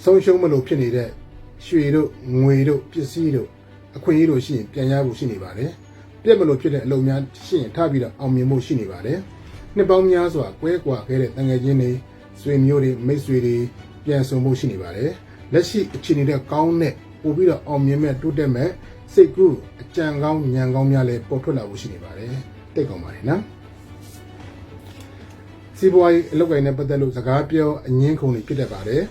ဆုံးရှုံးမလို့ဖြစ်နေတဲ့ရွှေတို့ငွေတို့ပစ္စည်းတို့အခွင့်အရေးတို့ရှိရင်ပြန်ရဖို့ရှိနေပါတယ်ပြက်မလို့ဖြစ်တဲ့အလုပ်များရှိရင်ထပ်ပြီးတော့အောင်မြင်ဖို့ရှိနေပါတယ်နှစ်ပေါင်းများစွာကွဲကွာခဲ့တဲ့တန်ငယ်ချင်းတွေဆွေမျိုးတွေမိတ်ဆွေတွေပြန်ဆုံဖို့ရှိနေပါတယ်လက်ရှိအခြေအနေတဲ့ကောင်းတဲ့ပို့ပြီးတော့အောင်မြင်မဲ့တိုးတက်မဲ့စိတ်ကူးအကြံကောင်းဉာဏ်ကောင်းများလည်းပေါ်ထွက်လာဖို့ရှိနေပါတယ်တိတ်ကောင်းပါတယ်နော်စီးပွားရေးအလုပ်ကိုင်နဲ့ပတ်သက်လို့စကားပြောအငင်းခုန်တွေဖြစ်တတ်ပါတယ်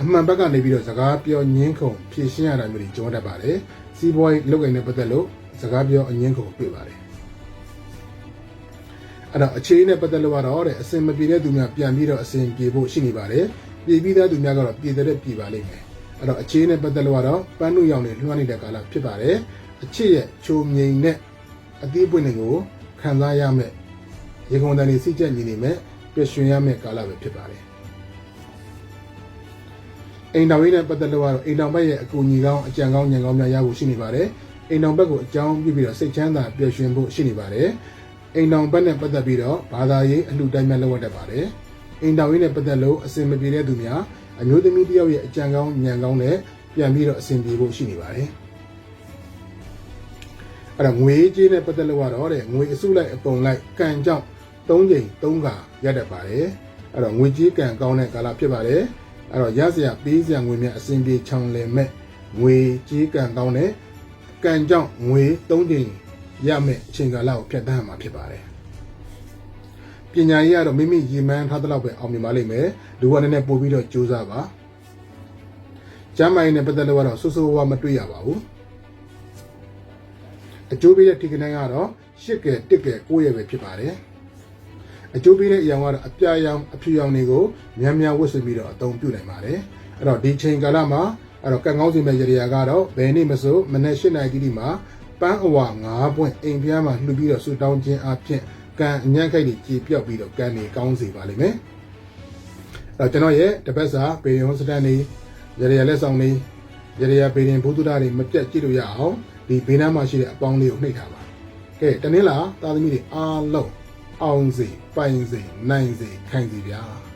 အမှန်ဘက်ကနေပြီးတော့စကားပြောငင်းခုန်ဖြည့်ရှင်းရတာမျိုးတွေကြောတတ်ပါတယ်စီးပွားရေးအလုပ်ကိုင်နဲ့ပတ်သက်လို့စကားပြောအငင်းခုန်တွေ့ပါတယ်အဲ့တော့အခြေအနေနဲ့ပတ်သက်လို့ကတော့တဲ့အစင်မပြေတဲ့သူများပြန်ပြီးတော့အစင်ပြေဖို့ရှိနေပါတယ်ပြည်ပြီးသားသူများကတော့ပြည်တဲ့ပြည်ပါလိမ့်မယ်အဲ့တော့အခြေအနေနဲ့ပတ်သက်လို့ကတော့ပန်းနုရောင်တွေလွှမ်းနေတဲ့ကာလဖြစ်ပါတယ်အခြေရဲ့ချိုမြိန်နဲ့အသီးပွင့်တွေကိုခံစားရမယ်ရေကုန်တန်တွေစိတ်ကြက်ညီနေမယ်ပြည့်ရွှင်ရမယ်ကာလပဲဖြစ်ပါတယ်အိမ်တော်ရေးနဲ့ပတ်သက်လို့ကတော့အိမ်တော်ဘက်ရဲ့အကူအညီကောင်းအကြံကောင်းဉာဏ်ကောင်းများရဖို့ရှိနေပါတယ်အိမ်တော်ဘက်ကိုအကြောင်းပြုပြီးတော့စိတ်ချမ်းသာပျော်ရွှင်ဖို့ရှိနေပါတယ်အိမ်တော်ဘက်နဲ့ပတ်သက်ပြီးတော့ဘာသာရေးအလှူဒန်းများလုပ်ရတတ်ပါတယ်အိမ်တော်ရေးနဲ့ပတ်သက်လို့အစင်မပြေတဲ့သူများအမျိုးသမီးတစ်ယောက်ရဲ့အကြံကောင်းဉာဏ်ကောင်းနဲ့ပြန်ပြီးတော့အစင်ပြေဖို့ရှိနေပါတယ်အဲ့တော့ငွေကြေးနဲ့ပတ်သက်လို့ကတော့တဲ့ငွေအစုလိုက်အပုံလိုက်ကံကြောင့်3ချိန်3ခါရတတ်ပါတယ်အဲ့တော့ငွေကြေးကံကောင်းတဲ့ကာလဖြစ်ပါတယ်အဲ့တော့ရစရာပေးစရာငွေများအစင်ပြေချောင်လည်မဲ့ငွေကြေးကံကောင်းတဲ့ကံကြောင့်ငွေ3ချိန်ရမယ့်အချိန်ကာလကိုဖြတ်သန်းမှာဖြစ်ပါတယ်ပညာရေးကတော့မိမိရည်မှန်းထားတဲ့လောက်ပဲအောင်မြင်ပါလိမ့်မယ်လူကလည်းပို့ပြီးတော့ကြိုးစားပါကျမ်းမာရေးနဲ့ပတ်သက်လို့ကတော့စိုးစိုးဝါးမတွေ့ရပါဘူးအကျိုးပေးတဲ့ထိကနေကတော့8ကဲ1ကဲ9ရဲပဲဖြစ်ပါတယ်အကျိုးပေးတဲ့အရာကတော့အပြာရောင်အဖြူရောင်တွေကိုများများဝတ်ဆင်ပြီးတော့အသုံးပြုနိုင်ပါတယ်အဲ့တော့ဒီချိန်ကာလမှာအဲ့တော့ကံကောင်းစီမဲ့ရရာကတော့ဘယ်နေ့မဆိုမနေ့8နာရီတိမှာပန်းအဝါ9ပွင့်အိမ်ပြားမှာလှူပြီးတော့ဆူတောင်းခြင်းအပြင်ကံအညံ့ခိုက်တွေကြေပြောက်ပြီးတော့ကံတွေကောင်းစေပါလိမ့်မယ်အဲ့တော့ကျွန်တော်ရဲ့တပတ်စာပေရင်ဟောစတန်နေရရာလက်ဆောင်နေရရာပေရင်ဘုဒ္ဓတာတွေမပြတ်ကြည့်လို့ရအောင်ဒီဘေးနားမှာရှိတဲ့အပေါင်းလေးကိုနှိပ်ထားပါကဲတနင်္လာသားသမီးတွေအားလုံးအောင်စေပိုင်စေနိုင်စေခိုင်စေဗျာ